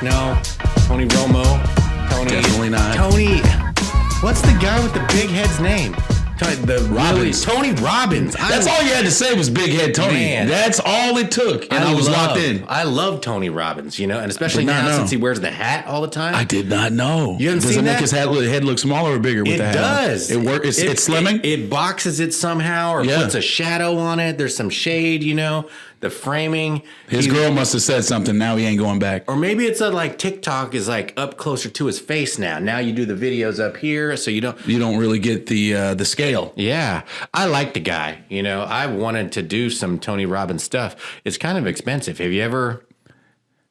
No. Tony Romo. Tony. Definitely not. Tony. What's the guy with the big head's name? Robbins. Tony Robbins. That's all you had to say was Big Head Tony. Man. That's all it took, and I was locked in. I love Tony Robbins, and especially now since he wears the hat all the time. I did not know. You haven't seen that? Does it make his head look smaller or bigger with the hat? It does. It works. It's slimming? It boxes it somehow or puts a shadow on it. There's some shade, the framing. His girl must have said something. Now he ain't going back. Or maybe it's TikTok is up closer to his face now. Now you do the videos up here, so you don't really get the scale. Yeah, I like the guy. I wanted to do some Tony Robbins stuff. It's kind of expensive. Have you ever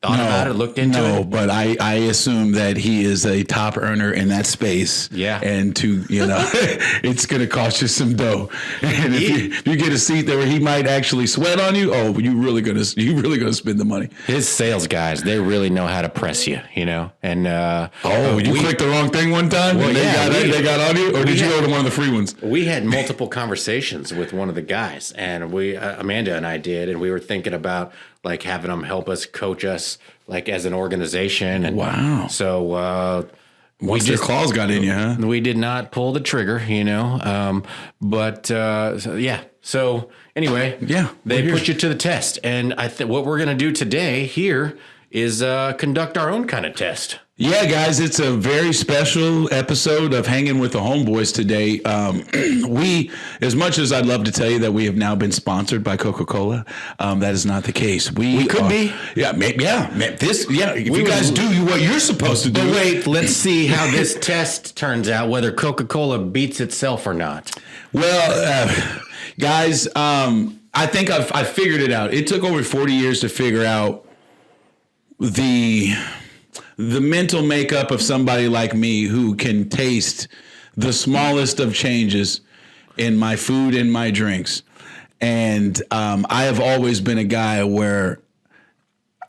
thought about it, looked into it? No, but I assume that he is a top earner in that space. Yeah. And it's going to cost you some dough. And if you get a seat there where he might actually sweat on you, you really going to spend the money. His sales guys, they really know how to press you, And you clicked the wrong thing one time? Well, they got on you? Or did you go to one of the free ones? We had multiple conversations with one of the guys, and Amanda and I did, and we were thinking about having them help us, coach us, as an organization. And wow. So once their claws got in you, huh? We did not pull the trigger, So anyway, they put you to the test. And what we're going to do today here is conduct our own kind of test. Yeah, guys, it's a very special episode of Hanging with the Homeboys today. We, as much as I'd love to tell you that we have now been sponsored by Coca-Cola, that is not the case. We could be. Yeah, maybe. Yeah, if you guys do what you're supposed to do. But wait, let's see how this test turns out, whether Coca-Cola beats itself or not. Well, guys, I think I figured it out. It took over 40 years to figure out the mental makeup of somebody like me who can taste the smallest of changes in my food and my drinks. And I have always been a guy where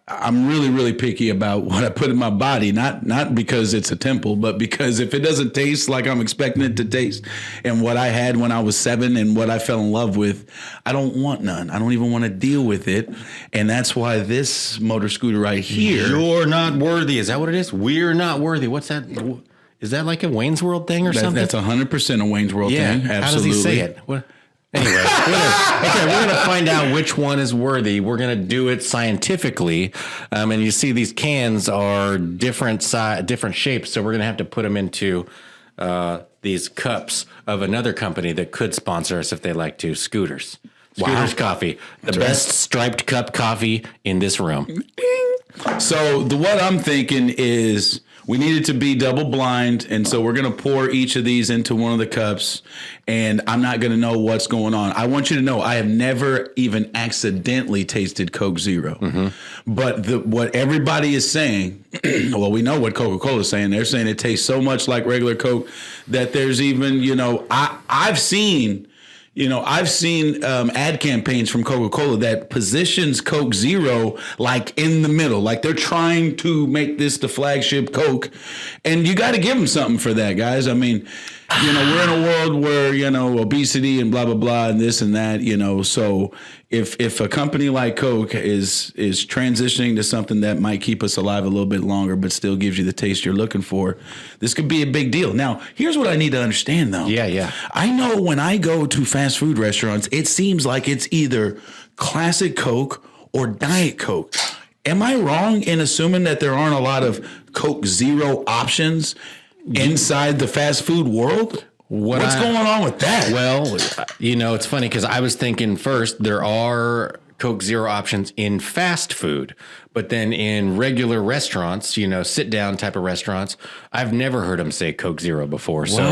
I'm really, really picky about what I put in my body, not because it's a temple, but because if it doesn't taste like I'm expecting it to taste and what I had when I was 7 and what I fell in love with, I don't want none. I don't even want to deal with it. And that's why this motor scooter right here. You're not worthy. Is that what it is? We're not worthy. What's that? Is that like a Wayne's World thing or something? That's 100% a Wayne's World thing. Absolutely. How does he say it? What? Anyway, we're going to find out which one is worthy. We're going to do it scientifically. And you see these cans are different shapes. So we're going to have to put them into these cups of another company that could sponsor us if they like to. Scooters Coffee. The best striped cup coffee in this room. So what I'm thinking is we need it to be double blind, and so we're going to pour each of these into one of the cups, and I'm not going to know what's going on. I want you to know I have never even accidentally tasted Coke Zero. Mm-hmm. But what everybody is saying, well, we know what Coca-Cola is saying. They're saying it tastes so much like regular Coke that there's even, I've seen ad campaigns from Coca-Cola that positions Coke Zero in the middle, like they're trying to make this the flagship Coke, and you got to give them something for that, guys. I mean, we're in a world where obesity and blah blah blah and this and that, So if a company like Coke is transitioning to something that might keep us alive a little bit longer, but still gives you the taste you're looking for, this could be a big deal. Now, here's what I need to understand, though. Yeah. I know when I go to fast food restaurants, it seems like it's either classic Coke or Diet Coke. Am I wrong in assuming that there aren't a lot of Coke Zero options inside the fast food world? What's going on with that? Well, it's funny because I was thinking first there are Coke Zero options in fast food, but then in regular restaurants, sit down type of restaurants, I've never heard them say Coke Zero before. So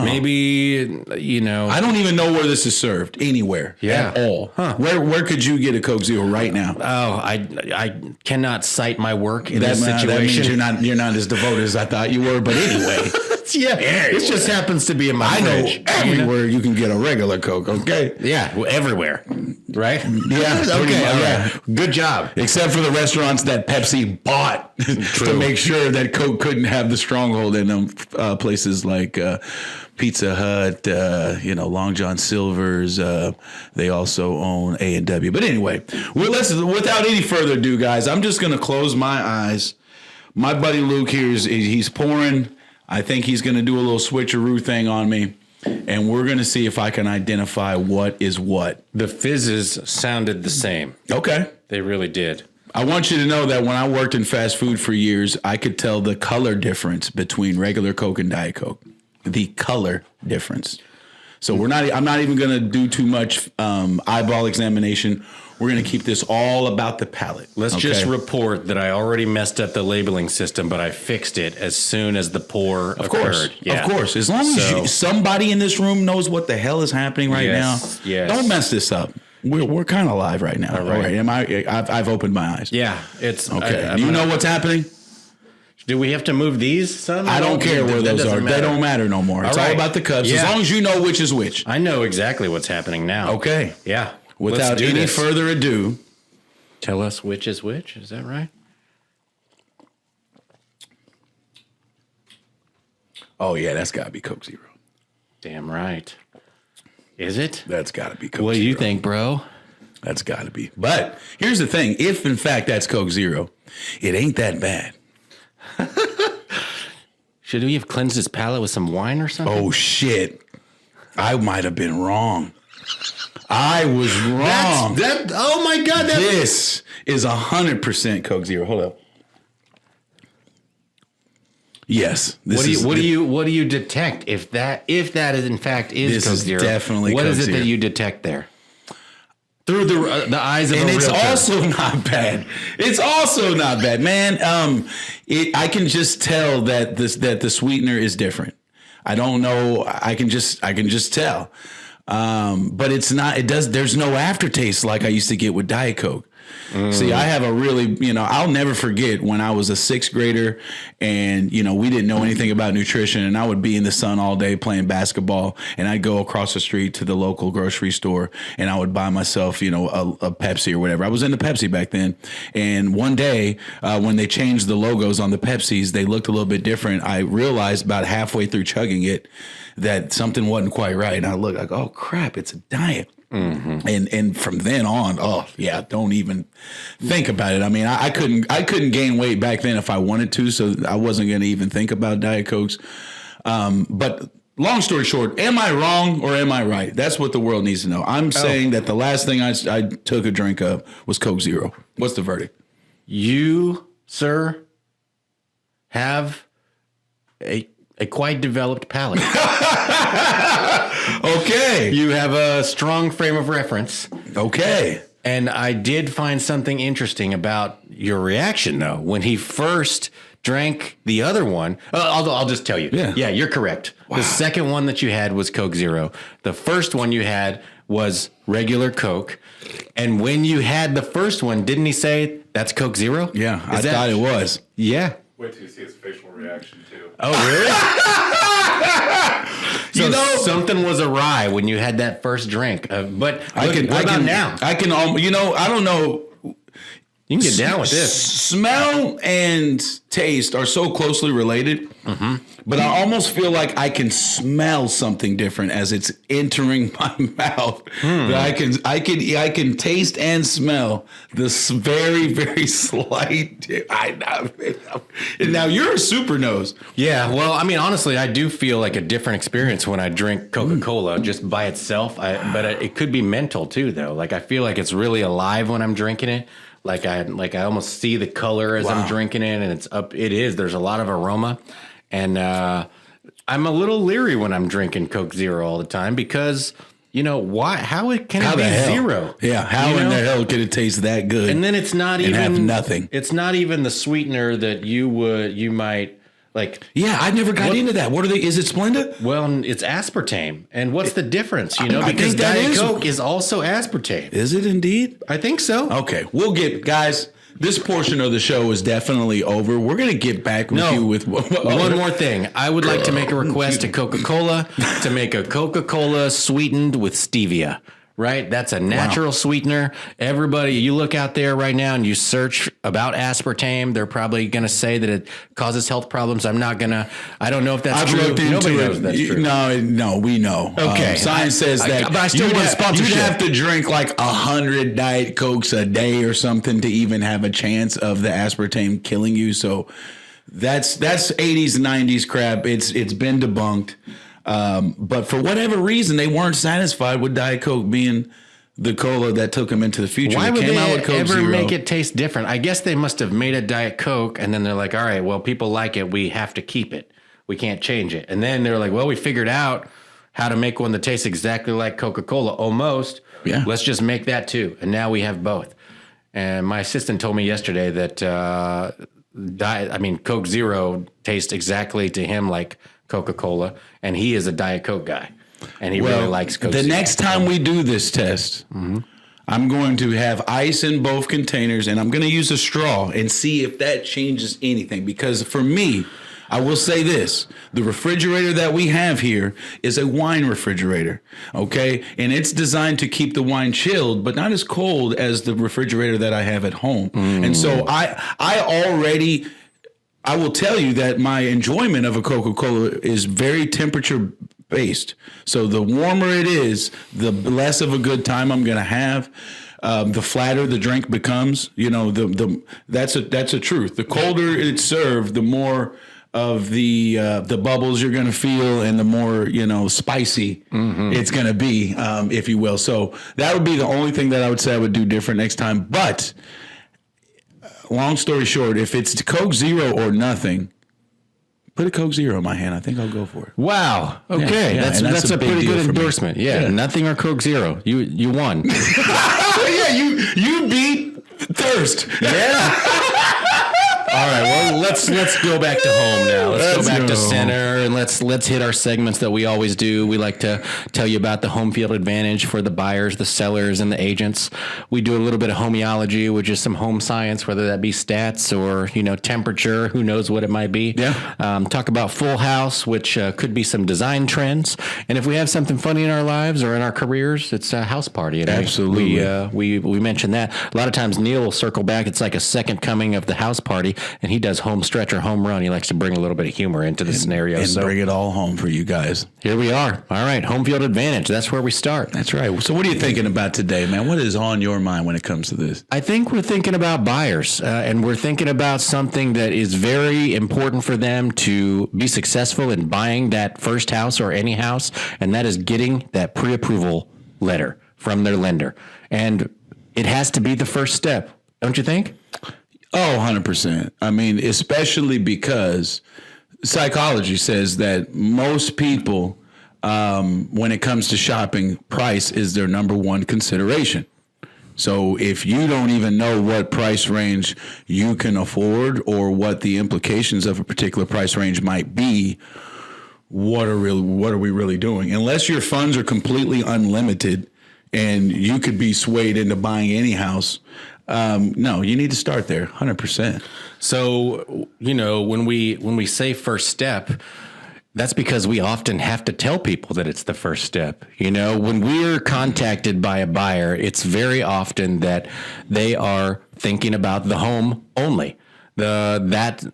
maybe, I don't even know where this is served anywhere at all. Huh. Where could you get a Coke Zero right now? Oh, I cannot cite my work in this situation. That means you're not as devoted as I thought you were, but anyway. It just happens to be in my fridge. I know everywhere you can get a regular Coke, okay? Yeah, everywhere, right? Yeah, okay, all right. Good job. Except for the restaurants that Pepsi bought to make sure that Coke couldn't have the stronghold in them. Places like Pizza Hut, Long John Silver's. They also own A&W. But anyway, without any further ado, guys, I'm just going to close my eyes. My buddy Luke here he's pouring. I think he's going to do a little switcheroo thing on me. And we're going to see if I can identify what is what. The fizzes sounded the same. Okay. They really did. I want you to know that when I worked in fast food for years, I could tell the color difference between regular Coke and Diet Coke. The color difference. So I'm not even going to do too much eyeball examination. We're going to keep this all about the palate. Let's just report that I already messed up the labeling system, but I fixed it as soon as the pour occurred. Yeah. Of course. As long as somebody in this room knows what the hell is happening right now, don't mess this up. We're kind of live right now. All right. I've opened my eyes. Yeah. It's okay. Do you know what's happening? Do we have to move these? Some? I don't care where those are. They don't matter no more. It's all about the cups. As long as you know which is which. I know exactly what's happening now. Okay. Yeah. Without any further ado, tell us which is which. Is that right? Oh, yeah, that's got to be Coke Zero. Damn right. Is it? That's got to be Coke Zero. What do you think, bro? That's got to be. But here's the thing. If, in fact, that's Coke Zero, it ain't that bad. Should we have cleansed his palate with some wine or something? Oh, shit. I might have been wrong. I was wrong. Oh, my God. This is 100% Coke Zero. Hold up. Yes. What do you detect if that is in fact is Coke Zero? Definitely what Coke is it Zero. that you detect there? Through the eyes of a realtor. And it's also not bad. It's also not bad, man. I can just tell that the sweetener is different. I don't know. I can just tell. But it's not. There's no aftertaste like I used to get with Diet Coke. See, I have a really, I'll never forget when I was a sixth grader and, we didn't know anything about nutrition and I would be in the sun all day playing basketball and I'd go across the street to the local grocery store and I would buy myself, a Pepsi or whatever. I was into Pepsi back then. And one day when they changed the logos on the Pepsis, they looked a little bit different. I realized about halfway through chugging it that something wasn't quite right. And I looked like, oh, crap, it's a diet. Mm-hmm. And from then on, don't even think about it. I mean, I couldn't gain weight back then if I wanted to, so I wasn't going to even think about Diet Cokes. But long story short, am I wrong or am I right? That's what the world needs to know. I'm saying that the last thing I took a drink of was Coke Zero. What's the verdict? You, sir, have a quite developed palate. Okay. You have a strong frame of reference. Okay. And I did find something interesting about your reaction, though. When he first drank the other one, I'll just tell you. Yeah, you're correct. Wow. The second one that you had was Coke Zero. The first one you had was regular Coke. And when you had the first one, didn't he say that's Coke Zero? Yeah, I thought it was. Yeah. Wait till you see his facial reaction, too. Oh, really? So something was awry when you had that first drink. But what about now? I don't know. You can get down with this. Smell and taste are so closely related, but I almost feel like I can smell something different as it's entering my mouth. That I can taste and smell this very, very slight. Now you're a super nose. Yeah, well, I mean, honestly, I do feel like a different experience when I drink Coca-Cola just by itself. But it could be mental too, though. Like I feel like it's really alive when I'm drinking it. Like I almost see the color as I'm drinking it, and it is. There's a lot of aroma, and I'm a little leery when I'm drinking Coke Zero all the time because why? How can it be zero? Yeah, how in the hell could it taste that good? And then it's not even have nothing. It's not even the sweetener that you might. Like, yeah, I never got into that. What are they? Is it Splenda? Well, it's aspartame. And what's the difference? Because Diet Coke is also aspartame. Is it indeed? I think so. Okay, guys. This portion of the show is definitely over. We're going to get back with you with one more thing. I would like to make a request to Coca-Cola to make a Coca-Cola sweetened with stevia. Right? That's a natural sweetener. Everybody, you look out there right now and you search about aspartame, they're probably going to say that it causes health problems. I don't know if that's true. Nobody knows that's true. No, we know. Okay. Science says that. But I still want sponsorship. You'd have to drink like 100 Diet Cokes a day or something to even have a chance of the aspartame killing you. So That's 80s, 90s crap. It's been debunked. But for whatever reason, they weren't satisfied with Diet Coke being the cola that took them into the future. Why would came out they with Coke ever Zero. make it taste different? I guess they must have made a Diet Coke, and then they're like, all right, well, people like it. We have to keep it. We can't change it. And then they're like, well, we figured out how to make one that tastes exactly like Coca-Cola, almost. Yeah. Let's just make that too. And now we have both. And my assistant told me yesterday that Coke Zero tastes exactly to him like Coca-Cola, and he is a Diet Coke guy. And he really likes Coke The Zero. next time we do this test, I'm going to have ice in both containers, and I'm going to use a straw and see if that changes anything. Because for me, I will say this. The refrigerator that we have here is a wine refrigerator, okay? And it's designed to keep the wine chilled, but not as cold as the refrigerator that I have at home. And so I will tell you that my enjoyment of a Coca-Cola is very temperature based. So the warmer it is, the less of a good time I'm going to have. The flatter the drink becomes, that's a truth. The colder it's served, the more of the bubbles you're going to feel, and the more spicy it's going to be, if you will. So that would be the only thing that I would say I would do different next time. But long story short, if it's Coke Zero or nothing, put a Coke Zero in my hand. I think I'll go for it. Wow. Okay. Yeah, that's a big pretty deal good for me. endorsement. Yeah. Nothing or Coke Zero. You won. Yeah, you beat thirst. Yeah. All right. Well, let's go back to home now. Let's go back to center, and let's hit our segments that we always do. We like to tell you about the home field advantage for the buyers, the sellers, and the agents. We do a little bit of homeyology, which is some home science, whether that be stats or temperature. Who knows what it might be? Yeah. Talk about full house, which could be some design trends, and if we have something funny in our lives or in our careers, it's a house party. And Absolutely. We mentioned that a lot of times. Neil will circle back. It's like a second coming of the house party. And he does home stretch or home run. He likes to bring a little bit of humor into the scenario. And so bring it all home for you guys. Here we are. All right. Home field advantage. That's where we start. That's right. So what are you thinking about today, man? What is on your mind when it comes to this? I think we're thinking about buyers, and we're thinking about something that is very important for them to be successful in buying that first house or any house, and that is getting that pre-approval letter from their lender. And it has to be the first step, don't you think? Oh, 100%. I mean, especially because psychology says that most people, when it comes to shopping, price is their number one consideration. So if you don't even know what price range you can afford or what the implications of a particular price range might be, what are we really doing? Unless your funds are completely unlimited and you could be swayed into buying any house, no, you need to start there, 100%. So, when we say first step, that's because we often have to tell people that it's the first step. When we're contacted by a buyer, it's very often that they are thinking about the home only. That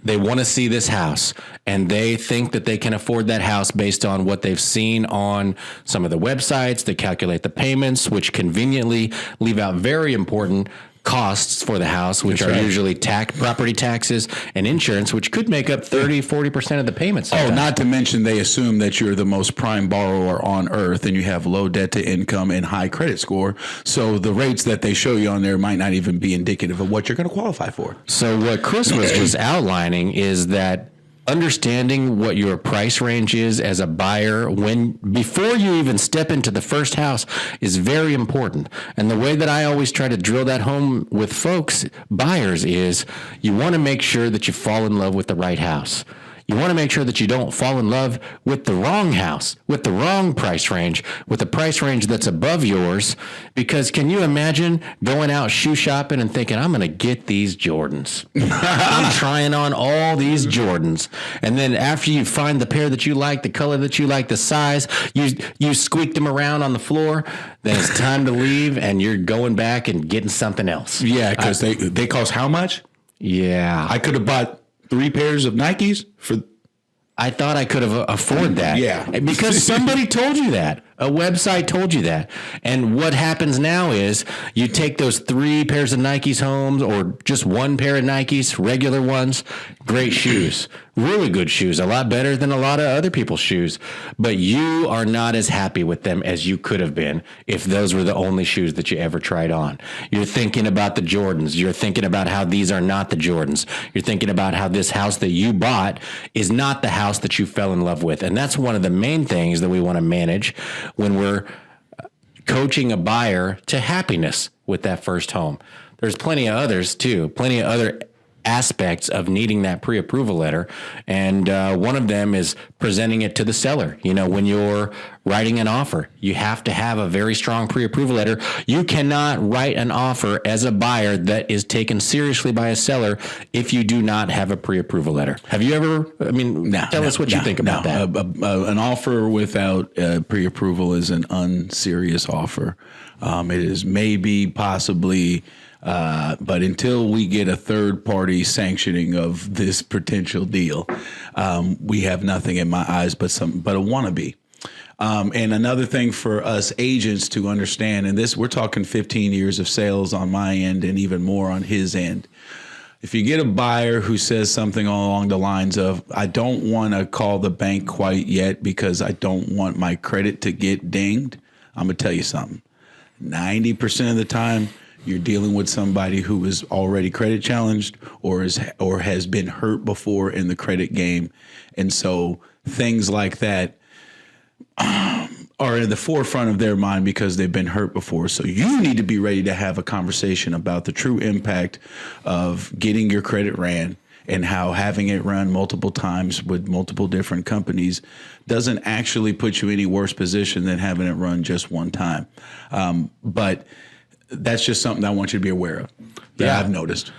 they want to see this house, and they think that they can afford that house based on what they've seen on some of the websites. They calculate the payments, which conveniently leave out very important costs for the house, which are usually property taxes and insurance, which could make up 30-40% of the payments. Oh, not to mention they assume that you're the most prime borrower on earth and you have low debt to income and high credit score. So the rates that they show you on there might not even be indicative of what you're going to qualify for. So what Chris was outlining is that understanding what your price range is as a buyer before you even step into the first house is very important. And the way that I always try to drill that home with buyers, is you want to make sure that you fall in love with the right house. You want to make sure that you don't fall in love with the wrong house, with the wrong price range, with a price range that's above yours. Because can you imagine going out shoe shopping and thinking, I'm going to get these Jordans. I'm trying on all these Jordans. And then after you find the pair that you like, the color that you like, the size, you squeak them around on the floor, then it's time to leave and you're going back and getting something else. Yeah, because they cost how much? Yeah. I could have bought 3 pairs of Nikes for... I thought I could have afforded that. Yeah. Because somebody told you that. A website told you that. And what happens now is you take those 3 pairs of Nikes home or just 1 pair of Nikes, regular ones, great shoes, really good shoes, a lot better than a lot of other people's shoes. But you are not as happy with them as you could have been if those were the only shoes that you ever tried on. You're thinking about the Jordans. You're thinking about how these are not the Jordans. You're thinking about how this house that you bought is not the house that you fell in love with. And that's one of the main things that we want to manage when we're coaching a buyer to happiness with that first home. There's plenty of others too, plenty of other aspects of needing that pre-approval letter. And one of them is presenting it to the seller. You know, when you're writing an offer, you have to have a very strong pre-approval letter. You cannot write an offer as a buyer that is taken seriously by a seller if you do not have a pre-approval letter. Have you ever, tell us what you think about that. An offer without pre-approval is an unserious offer. It is maybe, possibly, but until we get a third party sanctioning of this potential deal, we have nothing in my eyes but a wannabe. And another thing for us agents to understand, and this, we're talking 15 years of sales on my end and even more on his end. If you get a buyer who says something along the lines of, I don't want to call the bank quite yet because I don't want my credit to get dinged, I'm going to tell you something. 90% of the time, you're dealing with somebody who is already credit challenged or has been hurt before in the credit game. And so things like that are in the forefront of their mind because they've been hurt before. So you need to be ready to have a conversation about the true impact of getting your credit ran and how having it run multiple times with multiple different companies doesn't actually put you in any worse position than having it run just one time. But that's just something I want you to be aware of that I've noticed.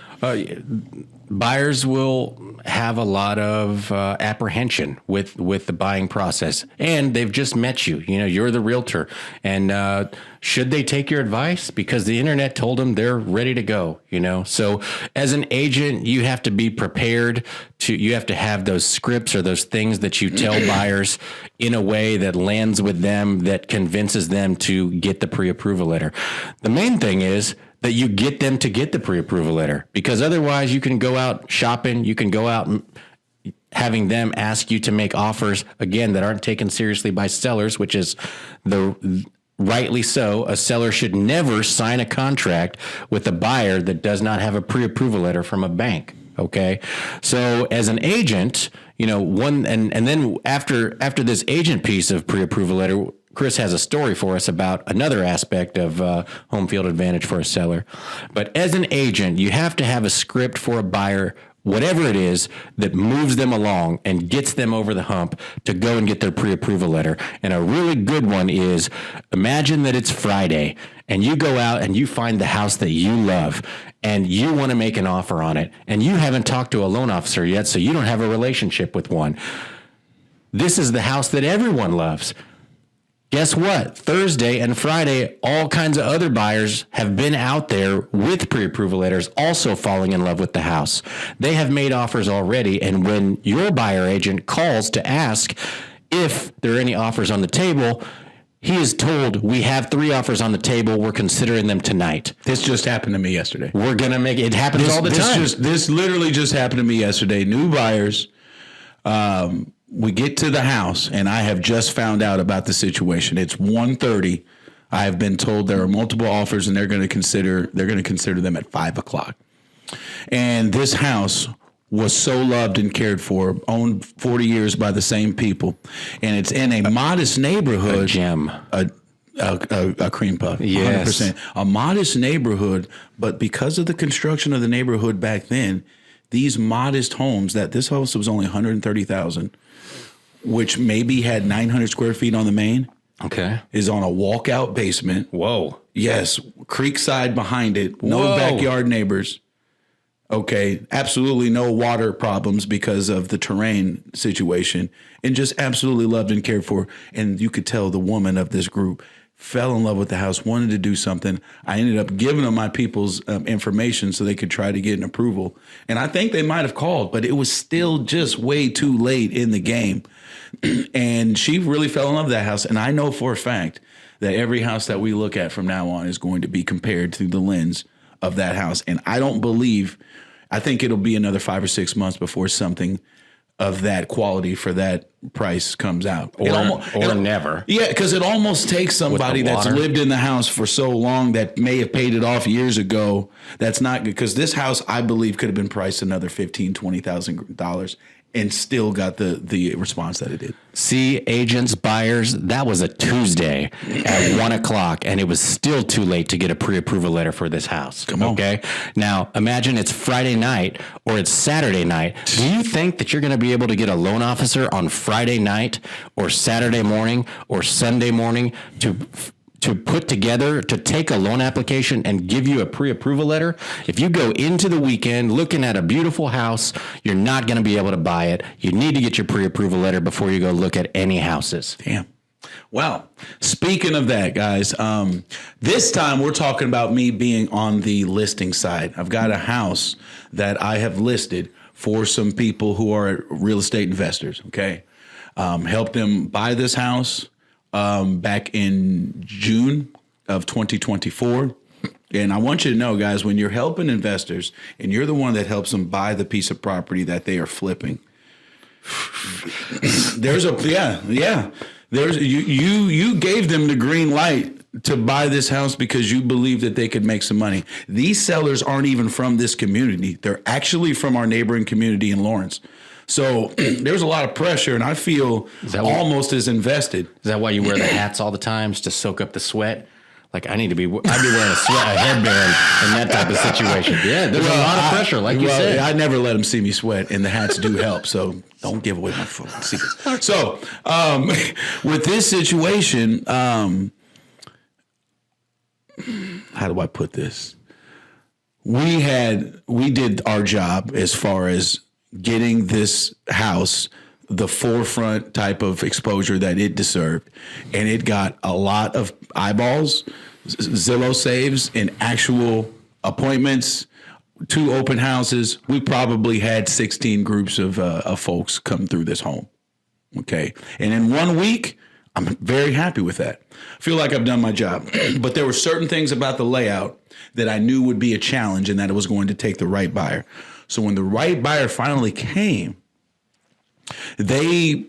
Buyers will have a lot of apprehension with the buying process, and they've just met you. You know, you're the realtor, and should they take your advice because the internet told them they're ready to go? You know, so as an agent, you have to be prepared you have to have those scripts or those things that you tell buyers in a way that lands with them, that convinces them to get the pre-approval letter. The main thing is that you get them to get the pre-approval letter, because otherwise you can go out shopping, you can go out having them ask you to make offers, again, that aren't taken seriously by sellers, which is rightly so. A seller should never sign a contract with a buyer that does not have a pre-approval letter from a bank. Okay. So as an agent, you know, and then after this agent piece of pre-approval letter, Chris has a story for us about another aspect of home field advantage for a seller. But as an agent, you have to have a script for a buyer, whatever it is, that moves them along and gets them over the hump to go and get their pre-approval letter. And a really good one is, imagine that it's Friday and you go out and you find the house that you love and you want to make an offer on it, and you haven't talked to a loan officer yet, so you don't have a relationship with one. This is the house that everyone loves. Guess what? Thursday and Friday, all kinds of other buyers have been out there with pre-approval letters also falling in love with the house. They have made offers already, and when your buyer agent calls to ask if there are any offers on the table, he is told, we have 3 offers on the table. We're considering them tonight. This just happened to me yesterday. We're going to make it happen all the time. This literally just happened to me yesterday. New buyers, we get to the house, and I have just found out about the situation. It's 1:30. I have been told there are multiple offers, and they're going to consider them at 5:00. And this house was so loved and cared for, owned 40 years by the same people, and it's in a modest neighborhood. A gem. A cream puff. Yes. 100%. A modest neighborhood, but because of the construction of the neighborhood back then, these modest homes, that this house was only $130,000, which maybe had 900 square feet on the main. Okay. Is on a walkout basement. Whoa. Yes. Creek side behind it. No Whoa. backyard neighbors. Okay. Absolutely no water problems because of the terrain situation, and just absolutely loved and cared for. And you could tell the woman of this group fell in love with the house, wanted to do something. I ended up giving them my people's information so they could try to get an approval. And I think they might have called, but it was still just way too late in the game. And she really fell in love with that house. And I know for a fact that every house that we look at from now on is going to be compared through the lens of that house. And I think it'll be another 5 or 6 months before something of that quality for that price comes out. Or never. Yeah, because it almost takes somebody that's lived in the house for so long that may have paid it off years ago. That's not good, because this house, I believe, could have been priced another $15,000, $20,000 and still got the response that it did. See, agents, buyers, that was a Tuesday at 1 o'clock, and it was still too late to get a pre-approval letter for this house. Come on. Okay. Now, imagine it's Friday night or it's Saturday night. Do you think that you're going to be able to get a loan officer on Friday night or Saturday morning or Sunday morning to put together, to take a loan application and give you a pre-approval letter? If you go into the weekend looking at a beautiful house, you're not going to be able to buy it. You need to get your pre-approval letter before you go look at any houses. Damn. Well, speaking of that, guys, this time we're talking about me being on the listing side. I've got a house that I have listed for some people who are real estate investors, okay? Helped them buy this house back in June of 2024. And I want you to know, guys, when you're helping investors and you're the one that helps them buy the piece of property that they are flipping, you gave them the green light to buy this house because you believe that they could make some money. These sellers aren't even from this community. They're actually from our neighboring community in Lawrence. So there's a lot of pressure, and I feel almost as invested. Is that why you wear the hats all the time, to soak up the sweat? Like, I'd be wearing a headband in that type of situation. Yeah, there's a lot of pressure, like you said. I never let them see me sweat, and the hats do help. So don't give away my fucking secrets. So with this situation, how do I put this? We did our job as far as getting this house the forefront type of exposure that it deserved. And it got a lot of eyeballs, Zillow saves, and actual appointments, 2 open houses. We probably had 16 groups of folks come through this home. Okay. And in 1 week, I'm very happy with that. I feel like I've done my job. But there were certain things about the layout that I knew would be a challenge, and that it was going to take the right buyer. So when the right buyer finally came, they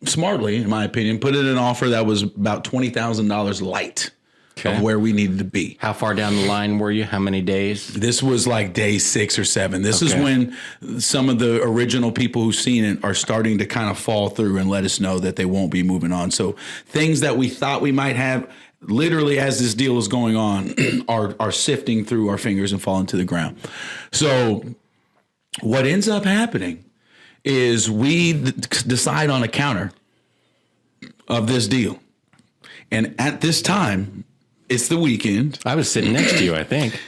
smartly, in my opinion, put in an offer that was about $20,000 light of where we needed to be. How far down the line were you? How many days? This was like day 6 or 7. This is when some of the original people who've seen it are starting to kind of fall through and let us know that they won't be moving on. So things that we thought we might have, literally as this deal is going on, are sifting through our fingers and falling to the ground. So what ends up happening is we decide on a counter of this deal. And at this time, it's the weekend. I was sitting next to you, I think.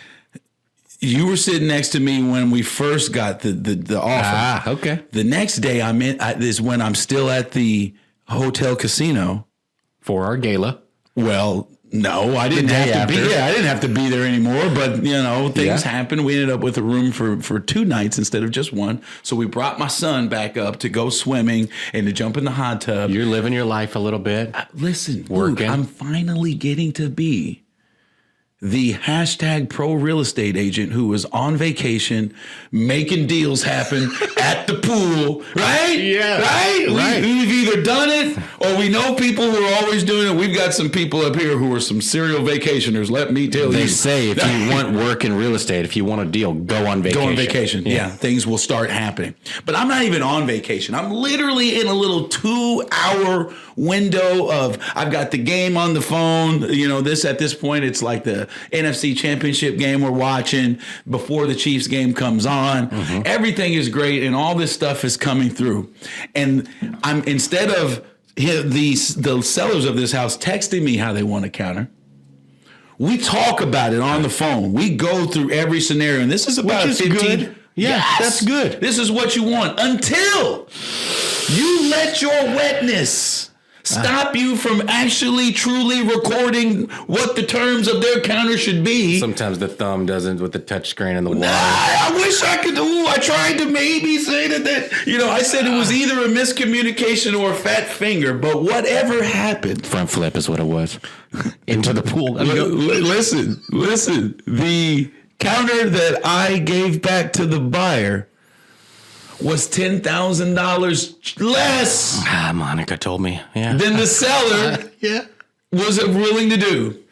You were sitting next to me when we first got the offer. Ah, okay. The next day is when I'm still at the hotel casino. For our gala. Well, no, I didn't have to be. Yeah, I didn't have to be there anymore. But things happened. We ended up with a room for 2 nights instead of just 1. So we brought my son back up to go swimming and to jump in the hot tub. You're living your life a little bit. Listen, working. Luke, I'm finally getting to be the #pro real estate agent who was on vacation making deals happen at the pool, right? Yeah. Right? We've either done it or we know people who are always doing it. We've got some people up here who are some serial vacationers, let me tell you. They say if you want work in real estate, if you want a deal, go on vacation. Go on vacation. Yeah, things will start happening. But I'm not even on vacation. I'm literally in a little 2-hour window of, I've got the game on the phone. At this point, it's like the NFC Championship game we're watching before the Chiefs game comes on. Mm-hmm. Everything is great, and all this stuff is coming through. And instead of the sellers of this house texting me how they want to counter, we talk about it on the phone. We go through every scenario, and this is about 15. Good. Yeah, yes, that's good. This is what you want until you let your wetness stop you from actually truly recording what the terms of their counter should be. Sometimes the thumb doesn't with the touch screen and the wire. I wish I could. I tried to maybe say that. I said it was either a miscommunication or a fat finger, but whatever happened. Front flip is what it was. Into the pool. Listen. The counter that I gave back to the buyer was $10,000 less Monica told me. Yeah. than the seller was willing to do.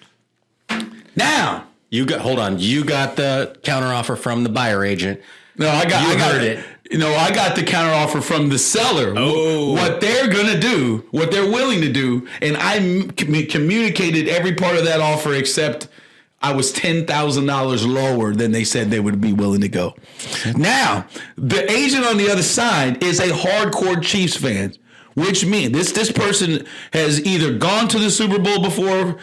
Now, Hold on. You got the counter offer from the buyer agent. no, I got heard it. I got the counter offer from the seller. Oh. What they're gonna do, what they're willing to do, and I communicated every part of that offer except I was $10,000 lower than they said they would be willing to go. Now, the agent on the other side is a hardcore Chiefs fan, which means this person has either gone to the Super Bowl before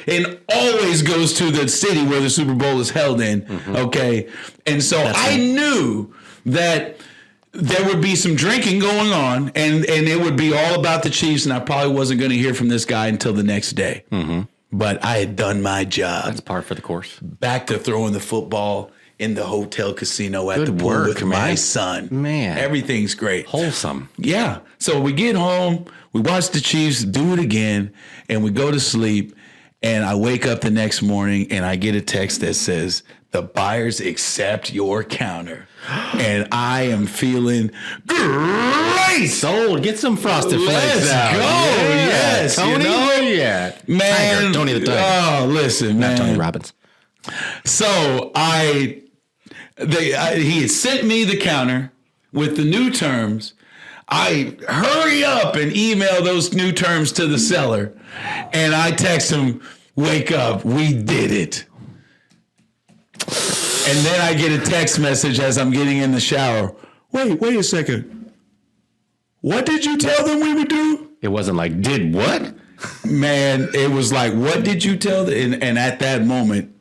and always goes to the city where the Super Bowl is held in. Mm-hmm. Okay. And so I knew that there would be some drinking going on and it would be all about the Chiefs, and I probably wasn't going to hear from this guy until the next day. Mm-hmm. But I had done my job. That's par for the course. Back to throwing the football in the hotel casino at the pool with my son. Man. Everything's great. Wholesome. Yeah. So we get home, we watch the Chiefs do it again, and we go to sleep. And I wake up the next morning and I get a text that says, "The buyers accept your counter." And I am feeling great. Sold. Get some frosted flakes Let's out. go. Yeah. Yes. Tony, where you at? Man. Tiger. Tony the Tiger. Oh, listen, man. Not Tony Robbins. So he had sent me the counter with the new terms. I hurry up and email those new terms to the seller. And I text him, "Wake up, we did it." And then I get a text message as I'm getting in the shower. Wait a second. What did you tell them we would do? It wasn't like, did what? Man, it was like, what did you tell them? And at that moment,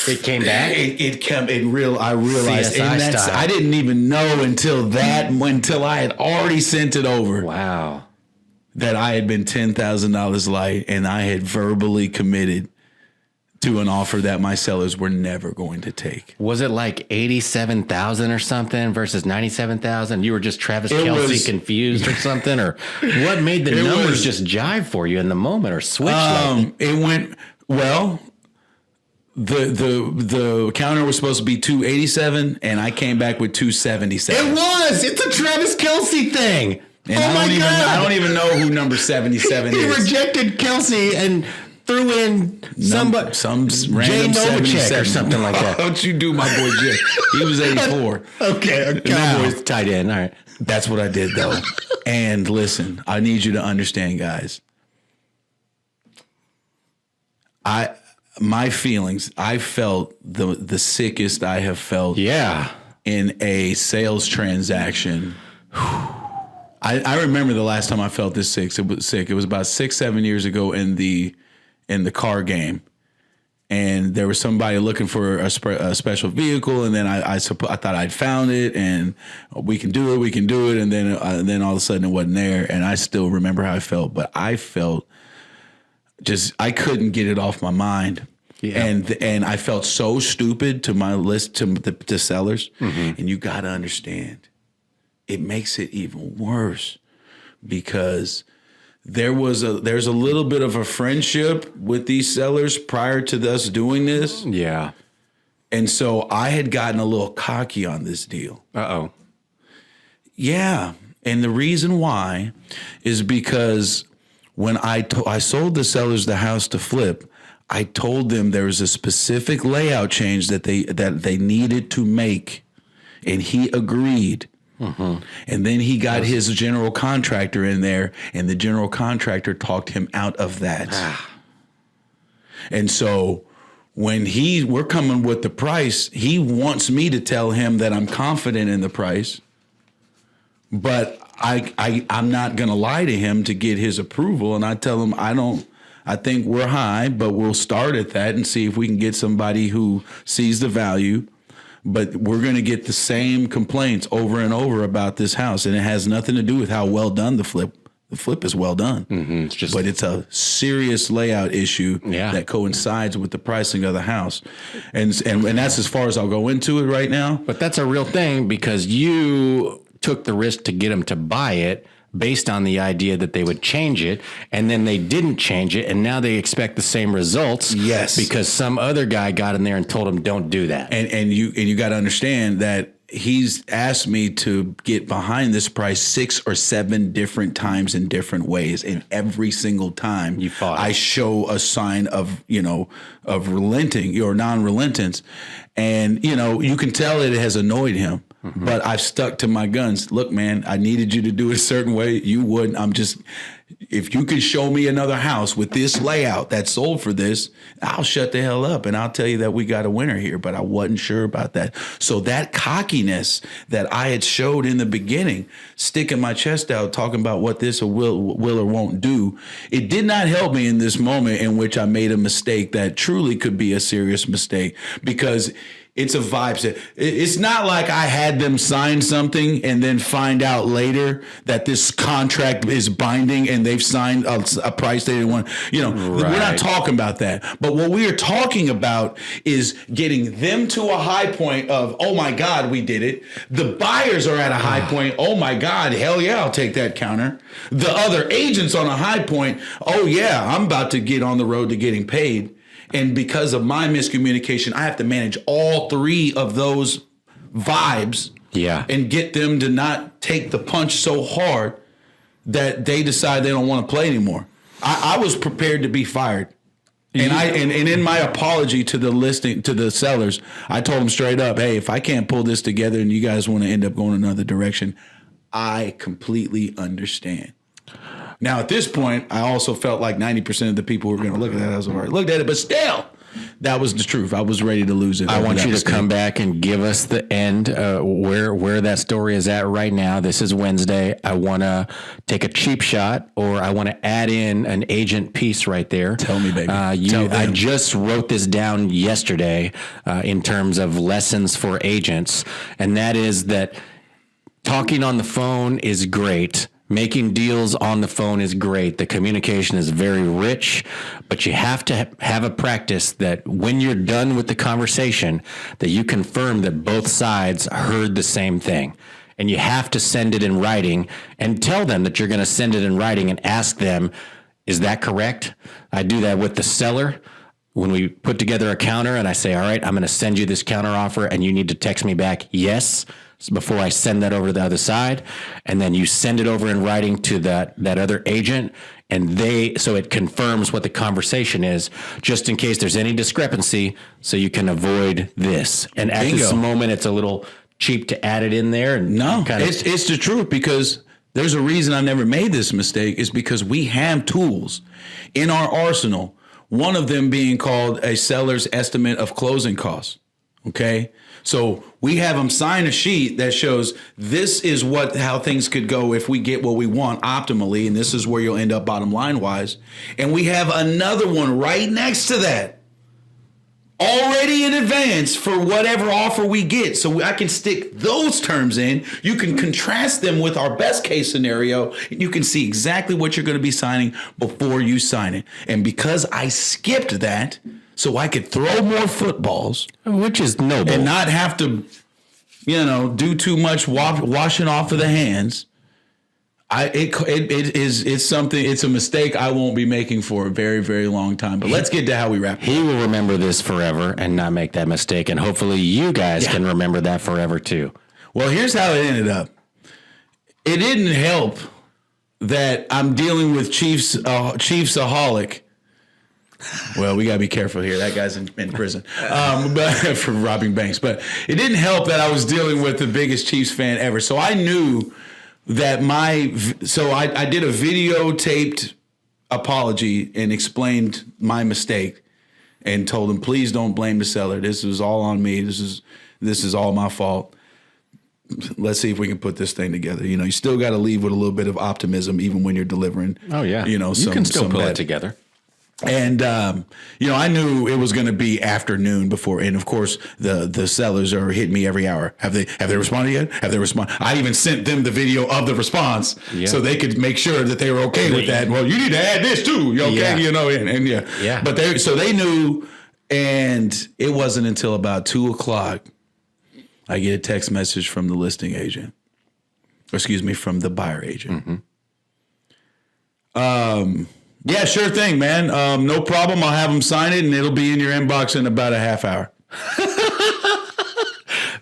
it came back. I realized, CSI and that's, style. I didn't even know until I had already sent it over. Wow. That I had been $10,000 light, and I had verbally committed to an offer that my sellers were never going to take. Was it like 87,000 or something versus 97,000? You were just Travis Kelce confused or something, or what made the numbers just jive for you in the moment or switch? It went well. The counter was supposed to be 287, and I came back with 277. It was. It's a Travis Kelce thing. And I don't even know who number 77 He is. rejected Kelce and threw in some random Jay Novacek or something like that. Don't you do my boy Jay? He was 84. Okay, Cowboys tight end. All right. That's what I did, though. And listen, I need you to understand, guys. My feelings, I felt the sickest I have felt in a sales transaction. I remember the last time I felt this sick. It was about 6-7 years ago in the car game, and there was somebody looking for a special vehicle, and then I thought I'd found it, and we can do it, and then all of a sudden it wasn't there, and I still remember how I felt, but I felt I couldn't get it off my mind. Yeah. And I felt so stupid to my list to the sellers, and you got to understand. It makes it even worse because there's a little bit of a friendship with these sellers prior to us doing this. Yeah. And so I had gotten a little cocky on this deal. Uh-oh. Yeah. And the reason why is because when I sold the sellers the house to flip, I told them there was a specific layout change that they needed to make, and he agreed. Mm-hmm. And then he got his general contractor in there, and the general contractor talked him out of that. And so when we're coming with the price, he wants me to tell him that I'm confident in the price, but I'm not going to lie to him to get his approval. And I tell him, I think we're high, but we'll start at that and see if we can get somebody who sees the value. But we're going to get the same complaints over and over about this house. And it has nothing to do with how well done the flip The flip is well done, but it's a serious layout issue that coincides with the pricing of the house, and that's as far as I'll go into it right now. But that's a real thing because you took the risk to get them to buy it based on the idea that they would change it, and then they didn't change it, and now they expect the same results. Yes, because some other guy got in there and told them don't do that. And you got to understand that. He's asked me to get behind this price 6 or 7 different times in different ways. And every single time I show a sign of, of relenting or non-relentance. And, you can tell it has annoyed him. But I've stuck to my guns. Look, man, I needed you to do it a certain way. You wouldn't. If you could show me another house with this layout that sold for this, I'll shut the hell up and I'll tell you that we got a winner here. But I wasn't sure about that. So that cockiness that I had showed in the beginning, sticking my chest out, talking about what this will or won't do, it did not help me in this moment in which I made a mistake that truly could be a serious mistake, because it's a vibe set. It's not like I had them sign something and then find out later that this contract is binding and they've signed a price they didn't want. We're not talking about that. But what we are talking about is getting them to a high point of, oh my God, we did it. The buyers are at a high point. Oh my God, hell yeah, I'll take that counter. The other agents on a high point. Oh yeah, I'm about to get on the road to getting paid. And because of my miscommunication, I have to manage all 3 of those vibes and get them to not take the punch so hard that they decide they don't want to play anymore. I was prepared to be fired. And in my apology to the sellers, I told them straight up, hey, if I can't pull this together and you guys want to end up going another direction, I completely understand. Now, at this point, I also felt like 90% of the people who were going to look at that, I was already looked at it, but still, that was the truth. I was ready to lose it. I want you to come back and give us the end, where that story is at right now. This is Wednesday. I want to take a cheap shot, or I want to add in an agent piece right there. Tell me, baby. I just wrote this down yesterday in terms of lessons for agents, and that is that talking on the phone is great. Making deals on the phone is great. The communication is very rich, but you have to have a practice that when you're done with the conversation, that you confirm that both sides heard the same thing. And you have to send it in writing and tell them that you're going to send it in writing and ask them, is that correct? I do that with the seller. When we put together a counter and I say, all right, I'm going to send you this counter offer and you need to text me back, yes, before I send that over to the other side. And then you send it over in writing to that other agent, and so it confirms what the conversation is, just in case there's any discrepancy, so you can avoid this. And at this moment, it's a little cheap to add it in there. And it's the truth, because there's a reason I never made this mistake, is because we have tools in our arsenal, one of them being called a seller's estimate of closing costs. Okay. So we have them sign a sheet that shows this is how things could go if we get what we want optimally, and this is where you'll end up bottom line wise. And we have another one right next to that, already in advance for whatever offer we get. So I can stick those terms in. You can contrast them with our best case scenario, and you can see exactly what you're going to be signing before you sign it. And because I skipped that, so I could throw more footballs, which is noble, and not have to, do too much washing off of the hands. It's something. It's a mistake I won't be making for a very, very long time. But let's get to how we wrap it. He will remember this forever and not make that mistake, and hopefully you guys can remember that forever too. Well, here's how it ended up. It didn't help that I'm dealing with Chiefsaholic. Well, we got to be careful here. That guy's in prison but for robbing banks. But it didn't help that I was dealing with the biggest Chiefs fan ever. So I knew that I did a videotaped apology and explained my mistake and told him, please don't blame the seller. This was all on me. This is all my fault. Let's see if we can put this thing together. You still got to leave with a little bit of optimism, even when you're delivering. Oh, yeah. You can still pull it together. And, I knew it was going to be afternoon before. And of course, the sellers are hitting me every hour. Have they responded yet? Have they responded? I even sent them the video of the response so they could make sure that they were okay with that. Well, you need to add this too. You okay? Yeah. Yeah. But they knew. And it wasn't until about 2:00 I get a text message from the listing agent. From the buyer agent. Mm-hmm. Yeah, sure thing, man. No problem. I'll have them sign it, and it'll be in your inbox in about a half hour.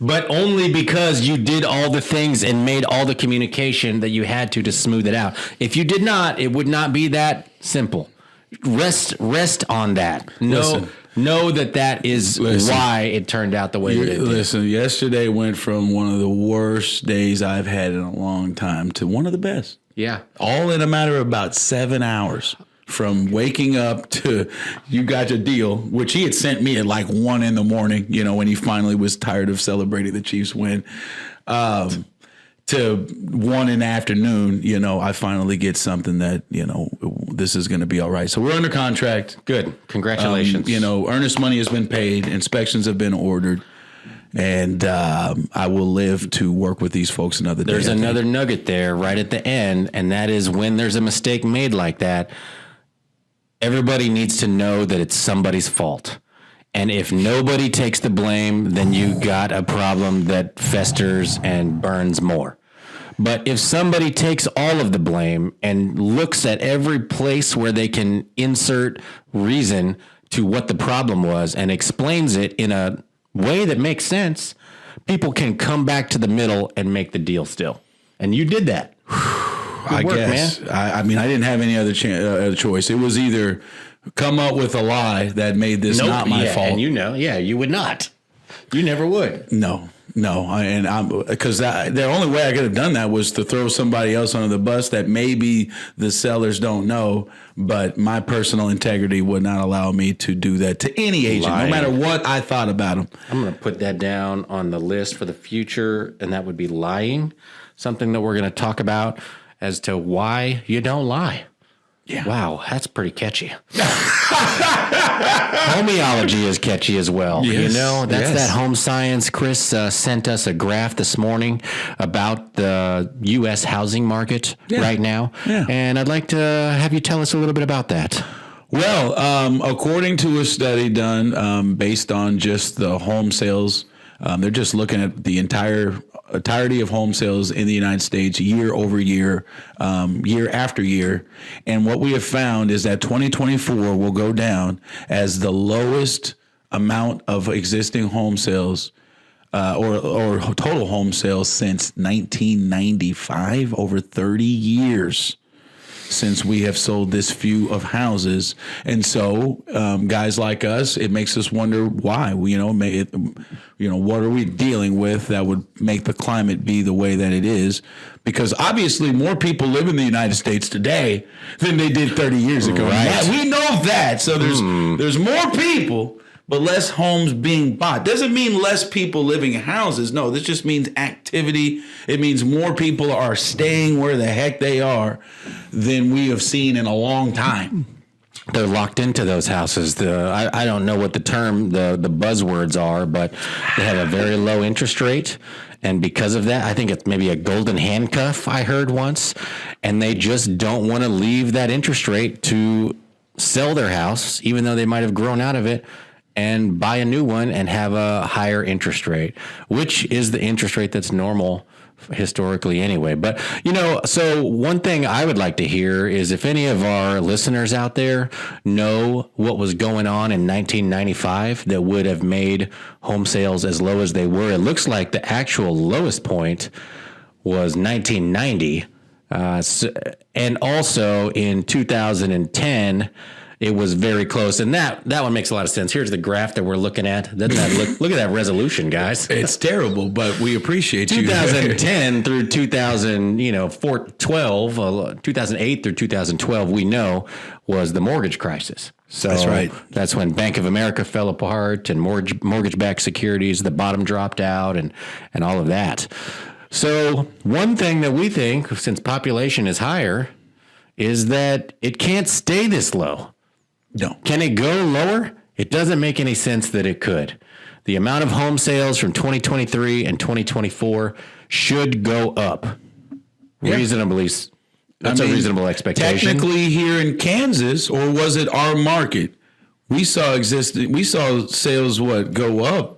But only because you did all the things and made all the communication that you had to smooth it out. If you did not, it would not be that simple. Rest on that. Know that is why it turned out the way it did. Listen, yesterday went from one of the worst days I've had in a long time to one of the best. Yeah. All in a matter of about 7 hours. From waking up to you got your deal, which he had sent me at like 1 a.m, when he finally was tired of celebrating the Chiefs win, to 1 in the afternoon, I finally get something that, this is going to be all right. So we're under contract. Good. Congratulations. Earnest money has been paid. Inspections have been ordered. And I will live to work with these folks another day. There's another nugget there right at the end, and that is when there's a mistake made like that, everybody needs to know that it's somebody's fault. And if nobody takes the blame, then you got a problem that festers and burns more. But if somebody takes all of the blame and looks at every place where they can insert reason to what the problem was and explains it in a way that makes sense, people can come back to the middle and make the deal still. And you did that. I guess. Man. I mean, I didn't have any other choice. It was either come up with a lie that made this not my fault. And you would not. You never would. No. Because the only way I could have done that was to throw somebody else under the bus that maybe the sellers don't know, but my personal integrity would not allow me to do that to any agent, no matter what I thought about them. I'm going to put that down on the list for the future, and that would be lying, something that we're going to talk about as to why you don't lie. Yeah. Wow, that's pretty catchy. Homeyology is catchy as well. Yes. That's that home science. Chris sent us a graph this morning about the U.S. housing market right now. Yeah. And I'd like to have you tell us a little bit about that. Well, according to a study done based on just the home sales, they're just looking at the entirety of home sales in the United States year over year, year after year. And what we have found is that 2024 will go down as the lowest amount of existing home sales or total home sales since 1995, over 30 years since we have sold this few of houses. And so guys like us, it makes us wonder why. What are we dealing with that would make the climate be the way that it is? Because obviously more people live in the United States today than they did 30 years ago. Right. We know that. So there's more people, but less homes being bought. Doesn't mean less people living in houses. No, this just means activity. It means more people are staying where the heck they are than we have seen in a long time. They're locked into those houses. I don't know what the buzzwords are, but they have a very low interest rate. And because of that, I think it's maybe a golden handcuff I heard once. And they just don't want to leave that interest rate to sell their house, even though they might have grown out of it, and buy a new one and have a higher interest rate, which is the interest rate that's normal historically anyway. But, so one thing I would like to hear is if any of our listeners out there know what was going on in 1995 that would have made home sales as low as they were. It looks like the actual lowest point was 1990. And also in 2010, it was very close, and that one makes a lot of sense. Here's the graph that we're looking at. Doesn't that look at that resolution, guys? It's terrible, but we appreciate you. 2010 through 2008 through 2012, we know was the mortgage crisis. So that's right. That's when Bank of America fell apart and mortgage-backed securities, the bottom dropped out, and all of that. So one thing that we think, since population is higher, is that it can't stay this low. No. Can it go lower? It doesn't make any sense that it could. The amount of home sales from 2023 and 2024 should go up. Yeah. Reasonably. That's a reasonable expectation. Technically here in Kansas, or was it our market? We saw sales go up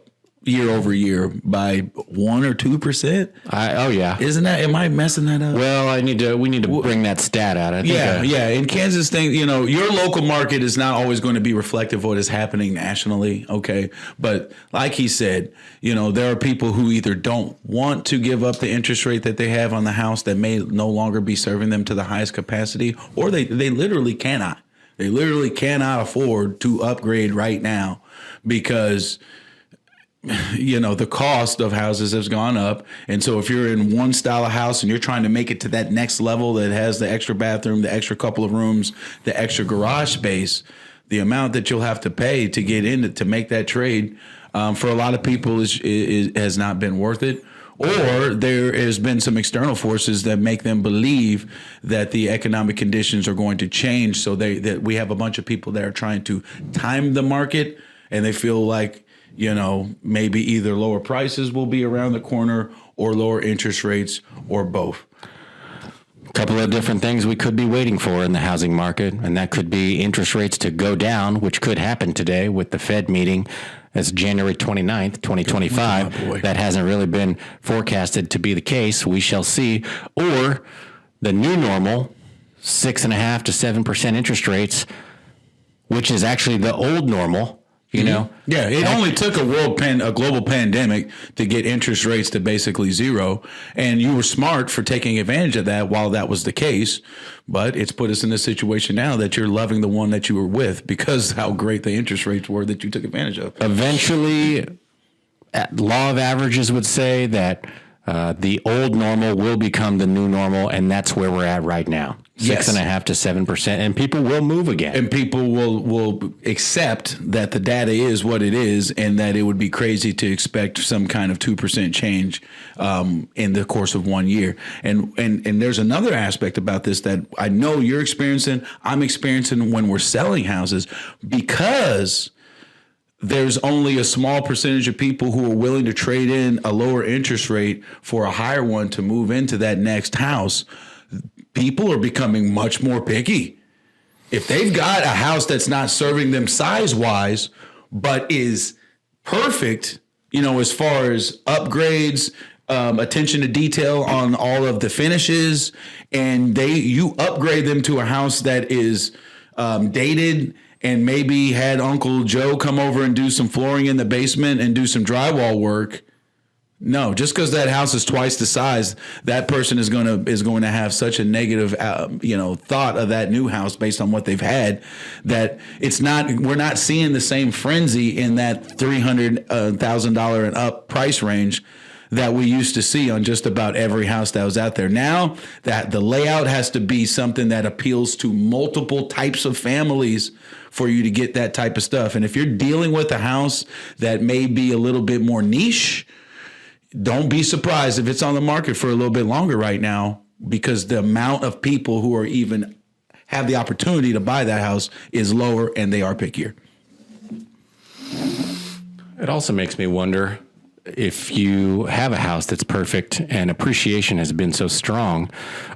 year over year by 1 or 2%. Oh yeah. Isn't that? Am I messing that up? Well, we need to bring that stat out. I think Yeah. In Kansas, your local market is not always going to be reflective of what is happening nationally. Okay, but like he said, there are people who either don't want to give up the interest rate that they have on the house that may no longer be serving them to the highest capacity, or they literally cannot. They literally cannot afford to upgrade right now because the cost of houses has gone up. And so if you're in one style of house and you're trying to make it to that next level that has the extra bathroom, the extra couple of rooms, the extra garage space, the amount that you'll have to pay to get in to make that trade for a lot of people has not been worth it. Or there has been some external forces that make them believe that the economic conditions are going to change. So that we have a bunch of people that are trying to time the market, and they feel like, maybe either lower prices will be around the corner or lower interest rates or both. A couple of different things we could be waiting for in the housing market, and that could be interest rates to go down, which could happen today with the Fed meeting. That's January 29th, 2025. That hasn't really been forecasted to be the case. We shall see. Or the new normal, 6.5% to 7% interest rates, which is actually the old normal. Yeah, it only took a global pandemic to get interest rates to basically zero, and you were smart for taking advantage of that while that was the case. But it's put us in a situation now that you're loving the one that you were with because how great the interest rates were that you took advantage of. Eventually, law of averages would say that the old normal will become the new normal, and that's where we're at right now. 6.5% to 7%, and people will move again. And people will accept that the data is what it is, and that it would be crazy to expect some kind of 2% change in the course of 1 year. And there's another aspect about this that I know you're experiencing, I'm experiencing when we're selling houses, because there's only a small percentage of people who are willing to trade in a lower interest rate for a higher one to move into that next house. People are becoming much more picky. If they've got a house that's not serving them size-wise, but is perfect, as far as upgrades, attention to detail on all of the finishes, and you upgrade them to a house that is dated and maybe had Uncle Joe come over and do some flooring in the basement and do some drywall work. No, just because that house is twice the size, that person is going to have such a negative, thought of that new house based on what they've had, that we're not seeing the same frenzy in that $300,000 and up price range that we used to see on just about every house that was out there. Now that the layout has to be something that appeals to multiple types of families for you to get that type of stuff. And if you're dealing with a house that may be a little bit more niche, don't be surprised if it's on the market for a little bit longer right now, because the amount of people who are even have the opportunity to buy that house is lower, and they are pickier. It also makes me wonder, if you have a house that's perfect and appreciation has been so strong,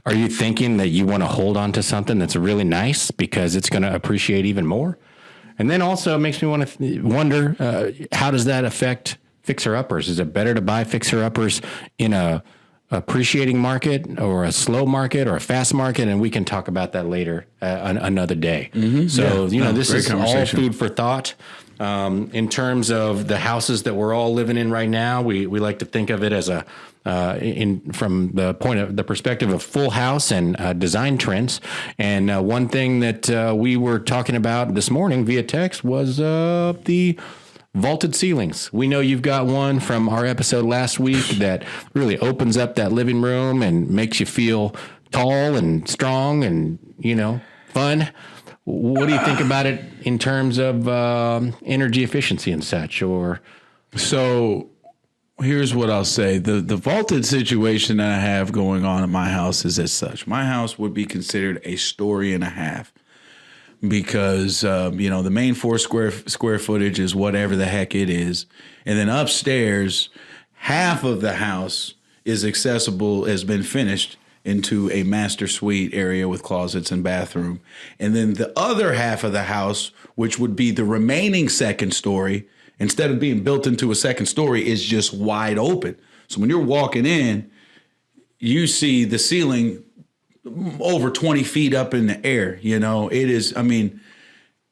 are you thinking that you want to hold on to something that's really nice because it's going to appreciate even more? And then also it makes me want to wonder, how does that affect fixer-uppers? Is it better to buy fixer-uppers in a appreciating market or a slow market or a fast market? And we can talk about that later another day. Mm-hmm. So, this is all food for thought. In terms of the houses that we're all living in right now, we like to think of it as from the perspective of full house and design trends. And one thing that we were talking about this morning via text was the vaulted ceilings. We know you've got one from our episode last week that really opens up that living room and makes you feel tall and strong and, fun. What do you think about it in terms of energy efficiency and such? So here's what I'll say. The vaulted situation that I have going on in my house is as such. My house would be considered a story and a half. because the main floor square footage is whatever the heck it is, and then upstairs, half of the house is accessible, has been finished into a master suite area with closets and bathroom, and then the other half of the house, which would be the remaining second story, instead of being built into a second story, is just wide open. So when you're walking in, you see the ceiling over 20 feet up in the air. It is,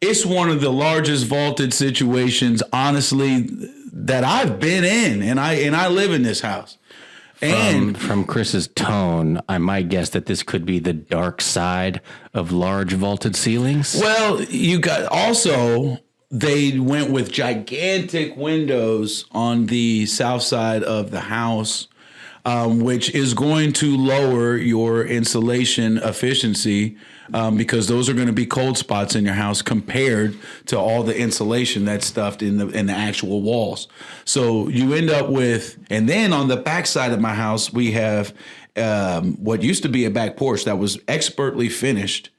it's one of the largest vaulted situations, honestly, that I've been in. And I live in this house. From Chris's tone, I might guess that this could be the dark side of large vaulted ceilings. Well, they went with gigantic windows on the south side of the house, which is going to lower your insulation efficiency because those are going to be cold spots in your house compared to all the insulation that's stuffed in the actual walls. So you end up with, and then on the back side of my house, we have what used to be a back porch that was expertly finished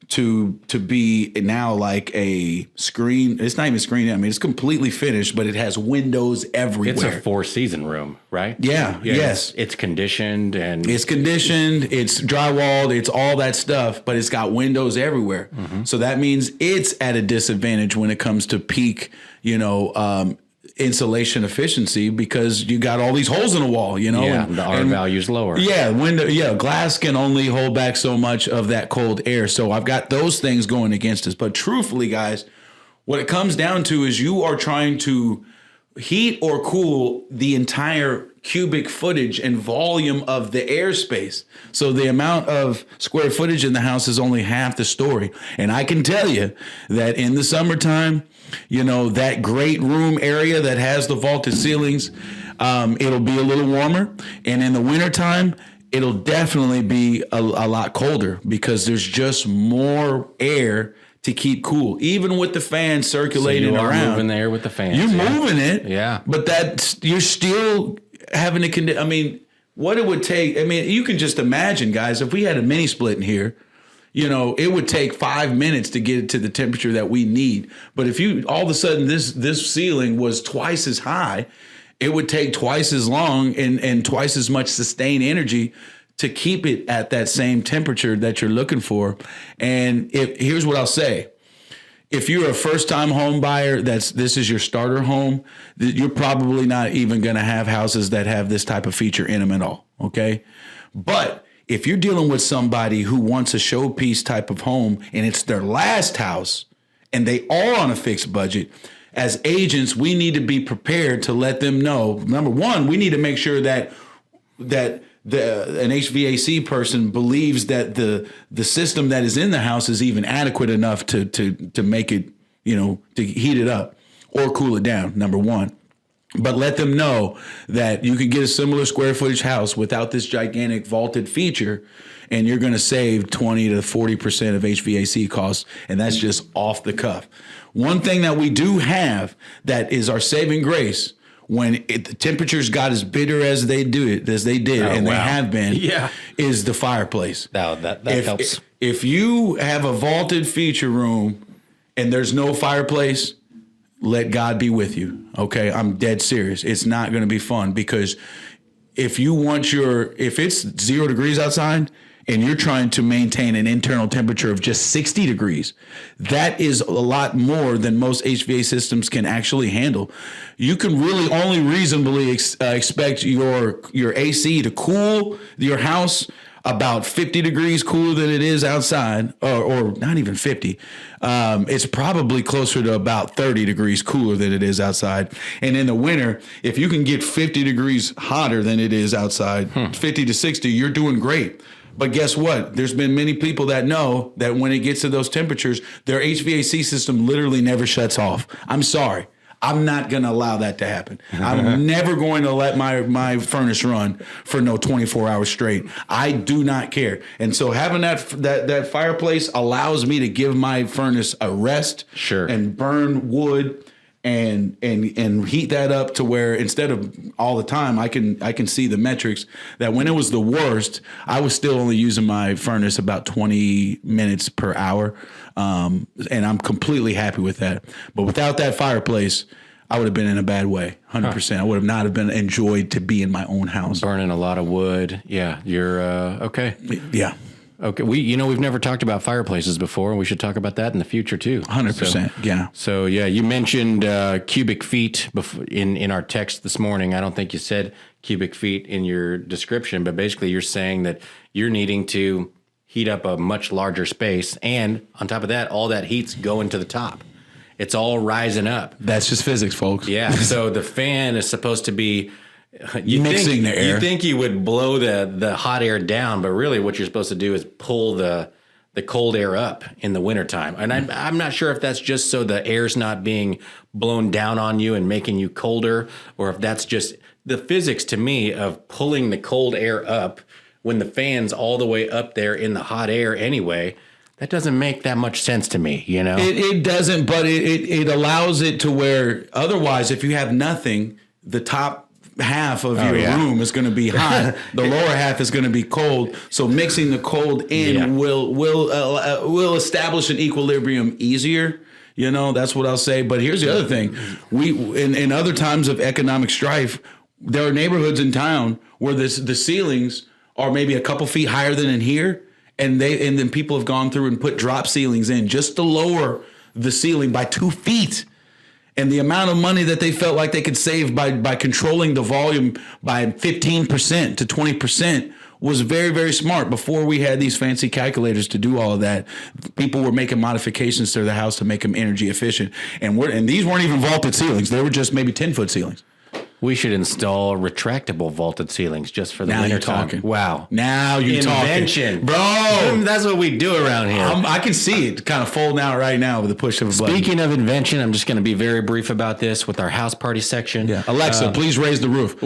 to be now like a screen. It's not even screened. It's completely finished, but it has windows everywhere. It's a 4-season room, right? Yeah. Yes. It's conditioned it's drywalled. It's all that stuff, but it's got windows everywhere. Mm-hmm. So that means it's at a disadvantage when it comes to peak, insulation efficiency because you got all these holes in the wall, and the R value is lower. Glass can only hold back so much of that cold air. So I've got those things going against us. But truthfully, guys, what it comes down to is you are trying to heat or cool the entire cubic footage and volume of the airspace. So the amount of square footage in the house is only half the story. And I can tell you that in the summertime, that great room area that has the vaulted ceilings, it'll be a little warmer. And in the wintertime, it'll definitely be a lot colder because there's just more air to keep cool, even with the fan circulating around. You're moving the air with the fans. You're moving it. Yeah. But you're still having to, what it would take, you can just imagine, guys, if we had a mini split in here, it would take 5 minutes to get it to the temperature that we need. But if you all of a sudden this ceiling was twice as high, it would take twice as long and twice as much sustained energy to keep it at that same temperature that you're looking for. And here's what I'll say. If you're a first-time home buyer, this is your starter home, you're probably not even going to have houses that have this type of feature in them at all, okay? But if you're dealing with somebody who wants a showpiece type of home and it's their last house and they are on a fixed budget, as agents, we need to be prepared to let them know. Number one, we need to make sure that an HVAC person believes that the system that is in the house is even adequate enough to make it, to heat it up or cool it down, number one. But let them know that you can get a similar square footage house without this gigantic vaulted feature, and you're going to save 20 to 40% of HVAC costs, and that's just off the cuff. One thing that we do have that is our saving grace when the temperatures got as bitter as they did, they have been, is the fireplace. Now that helps. If you have a vaulted feature room and there's no fireplace, let God be with you. Okay, I'm dead serious. It's not going to be fun because if it's 0 degrees outside and you're trying to maintain an internal temperature of just 60 degrees, that is a lot more than most HVAC systems can actually handle. You can really only reasonably expect your AC to cool your house about 50 degrees cooler than it is outside, or not even 50. It's probably closer to about 30 degrees cooler than it is outside. And in the winter, if you can get 50 degrees hotter than it is outside, 50 to 60, you're doing great. But guess what? There's been many people that know that when it gets to those temperatures, their HVAC system literally never shuts off. I'm sorry. I'm not going to allow that to happen. I'm never going to let my furnace run for no 24 hours straight. I do not care. And so having that fireplace allows me to give my furnace a rest, sure, and burn wood and heat that up to where instead of all the time, I can see the metrics that when it was the worst, I was still only using my furnace about 20 minutes per hour. And I'm completely happy with that. But without that fireplace, I would have been in a bad way, 100%. I would have not have been enjoyed to be in my own house. Burning a lot of wood. Yeah, you're okay. Yeah. Okay, we've never talked about fireplaces before, and we should talk about that in the future too. 100%. Yeah. So yeah, you mentioned cubic feet in our text this morning. I don't think you said cubic feet in your description, but basically you're saying that you're needing to heat up a much larger space, and on top of that, all that heat's going to the top. It's all rising up. That's just physics, folks. Yeah. So the fan is supposed to be mixing the air. You think you would blow the hot air down, but really what you're supposed to do is pull the cold air up in the wintertime. And I'm not sure if that's just so the air's not being blown down on you and making you colder, or if that's just the physics to me of pulling the cold air up when the fan's all the way up there in the hot air anyway. That doesn't make that much sense to me, you know? It doesn't, but it allows it to where otherwise, if you have nothing, the top half of your room is going to be hot. The lower half is going to be cold. So mixing the cold in will establish an equilibrium easier. You know, that's what I'll say. But here's the other thing: in other times of economic strife, there are neighborhoods in town where the ceilings are maybe a couple feet higher than in here. And then people have gone through and put drop ceilings in just to lower the ceiling by 2 feet. And the amount of money that they felt like they could save by controlling the volume by 15% to 20% was very, very smart. Before we had these fancy calculators to do all of that, people were making modifications to the house to make them energy efficient. And these weren't even vaulted ceilings. They were just maybe 10-foot ceilings. We should install retractable vaulted ceilings just for the winter you're time. talking. Wow. Now you're Invention. talking. Bro. That's what we do around here. I can see it kind of folding out right now with the push of a button. Speaking of invention, I'm just going to be very brief about this with our house party section. Yeah. Alexa, please raise the roof.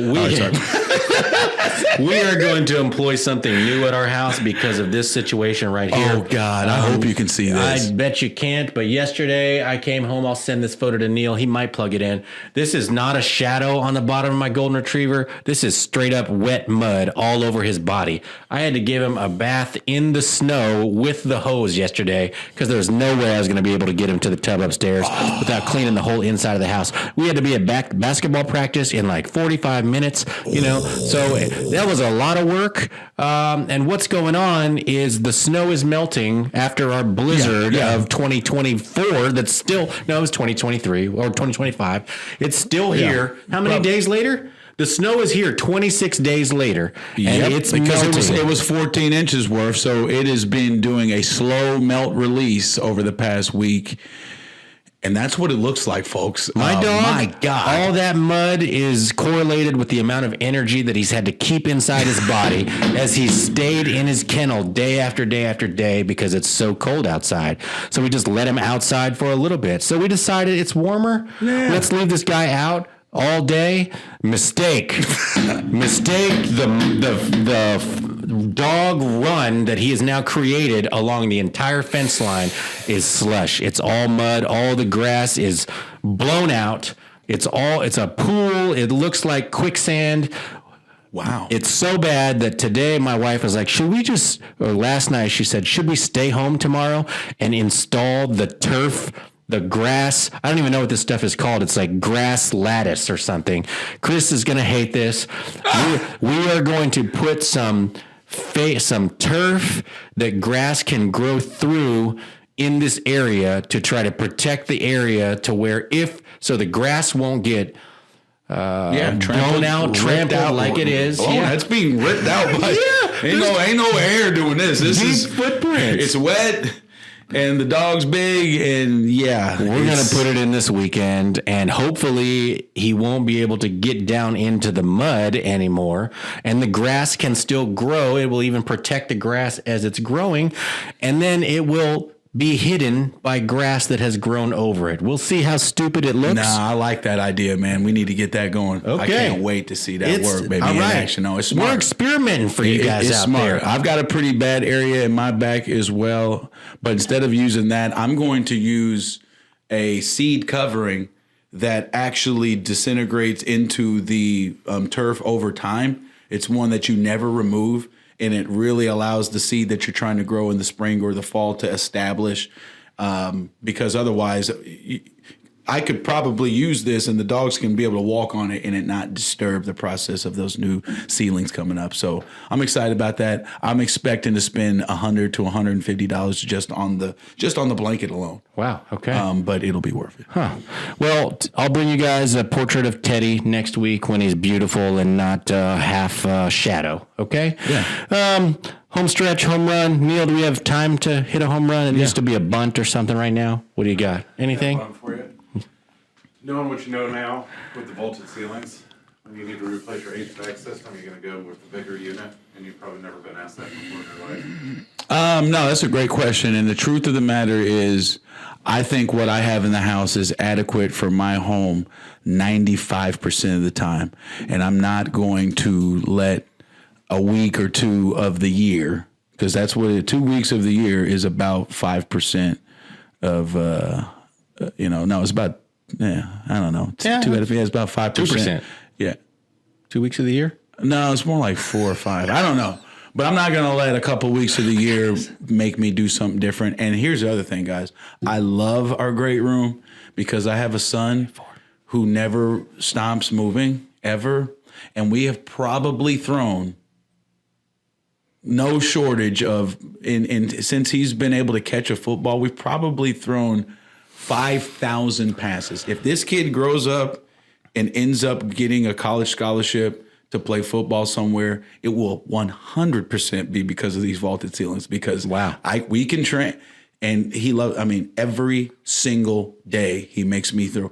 We are going to employ something new at our house because of this situation right here. Oh, God. I hope you can see this. I bet you can't. But yesterday I came home. I'll send this photo to Neil. He might plug it in. This is not a shadow on the bottom of my golden retriever. This is straight up wet mud all over his body. I had to give him a bath in the snow with the hose yesterday because there was no way I was going to be able to get him to the tub upstairs without cleaning the whole inside of the house. We had to be at basketball practice in like 45 minutes, you know, so that was a lot of work. And what's going on is the snow is melting after our blizzard of 2024. That's still, no, it was 2023 or 2025. It's still here. How many days later? The snow is here 26 days later, and it's because melting. it was 14 inches worth, so it has been doing a slow melt release over the past week. And that's what it looks like, folks. My dog, my God. all that mud is correlated with the amount of energy that he's had to keep inside his body as he's stayed in his kennel day after day after day because it's so cold outside. So we just let him outside for a little bit. So we decided it's warmer. Yeah. Let's leave this guy out all day. Mistake. The dog run that he has now created along the entire fence line is slush. It's all mud. All the grass is blown out. It's a pool. It looks like quicksand. Wow. It's so bad that today my wife was like, last night she said, should we stay home tomorrow and install the turf, the grass? I don't even know what this stuff is called. It's like grass lattice or something. Chris is going to hate this. We are going to put some turf that grass can grow through in this area to try to protect the area to where so the grass won't get trampled out like it is. Oh, that's being ripped out by ain't no air doing this. This is footprints. It's wet. And the dog's big, and we're going to put it in this weekend, and hopefully he won't be able to get down into the mud anymore, and the grass can still grow. It will even protect the grass as it's growing, and then it will be hidden by grass that has grown over it. We'll see how stupid it looks. Nah, I like that idea, man. We need to get that going. Okay. I can't wait to see that work, baby, all right. in action. No, it's smart. We're experimenting for you guys it's out smart. there. I've got a pretty bad area in my back as well, but instead of using that, I'm going to use a seed covering that actually disintegrates into the turf over time. It's one that you never remove, and it really allows the seed that you're trying to grow in the spring or the fall to establish. Because otherwise, I could probably use this and the dogs can be able to walk on it and it not disturb the process of those new seedlings coming up. So I'm excited about that. I'm expecting to spend $100 to $150 just on the blanket alone. Wow. Okay. But it'll be worth it. Huh. Well, I'll bring you guys a portrait of Teddy next week when he's beautiful and not half shadow. Okay. Yeah. Home stretch, home run. Neil, do we have time to hit a home run? It needs to be a bunt or something right now. What do you got? Anything? Fun for you. Knowing what you know now with the vaulted ceilings, when you need to replace your HVAC system, you're going to go with the bigger unit, and you've probably never been asked that before in your life. No, that's a great question. And the truth of the matter is, I think what I have in the house is adequate for my home 95% of the time. And I'm not going to let a week or two of the year, because that's what 2 weeks of the year is about 5% of, no, it's about, I don't know. It's about 5%. 2%. Yeah. 2 weeks of the year? No, it's more like 4 or 5. I don't know. But I'm not going to let a couple weeks of the year make me do something different. And here's the other thing, guys. I love our great room because I have a son who never stops moving, ever. And we have probably thrown no shortage of, since he's been able to catch a football, we've probably thrown 5,000 passes. If this kid grows up and ends up getting a college scholarship to play football somewhere, it will 100% be because of these vaulted ceilings. Because we can train, and he loves. I mean, every single day he makes me throw.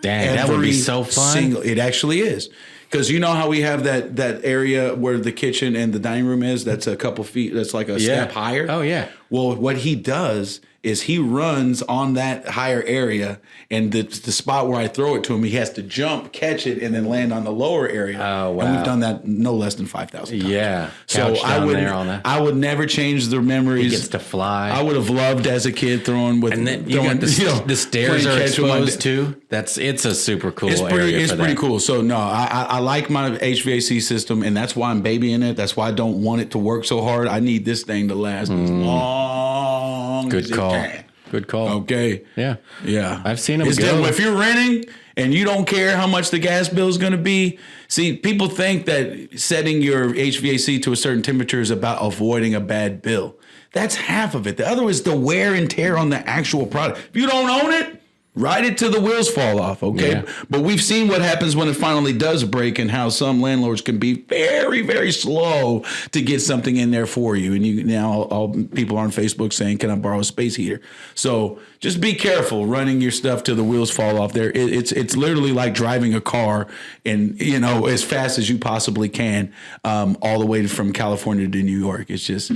Dang, that would be so fun. It actually is. Because you know how we have that area where the kitchen and the dining room is, that's a couple feet, that's like a step higher. Oh, yeah. Well, what he does is he runs on that higher area, and the spot where I throw it to him, he has to jump, catch it, and then land on the lower area. Oh, wow. And we've done that no less than 5,000 times. Yeah. So I would never change the memories. He gets to fly. I would have loved as a kid throwing with. And then you got the stairs are exposed too. It's a super cool area. It's pretty cool. So no, I like my HVAC system, and that's why I'm babying it. That's why I don't want it to work so hard. I need this thing to last as long Good as call. it can. Good call. Okay. Yeah. Yeah. I've seen them go. If you're renting and you don't care how much the gas bill is going to be, see, people think that setting your HVAC to a certain temperature is about avoiding a bad bill. That's half of it. The other is the wear and tear on the actual product. If you don't own it, ride it till the wheels fall off, okay? Yeah. But we've seen what happens when it finally does break and how some landlords can be very, very slow to get something in there for you. And all people on Facebook saying, can I borrow a space heater? So just be careful running your stuff till the wheels fall off there. It's literally like driving a car and, as fast as you possibly can, all the way from California to New York. It's just,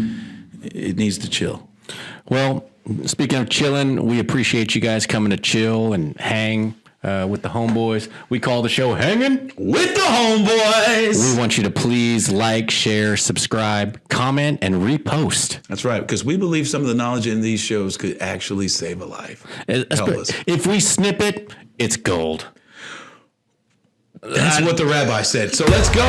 it needs to chill. Well, speaking of chilling, we appreciate you guys coming to chill and hang with the homeboys. We call the show Hangin' with the Homeboys. We want you to please like, share, subscribe, comment, and repost. That's right, because we believe some of the knowledge in these shows could actually save a life. Help us. If we snip it, it's gold. That's what the rabbi said. So let's go.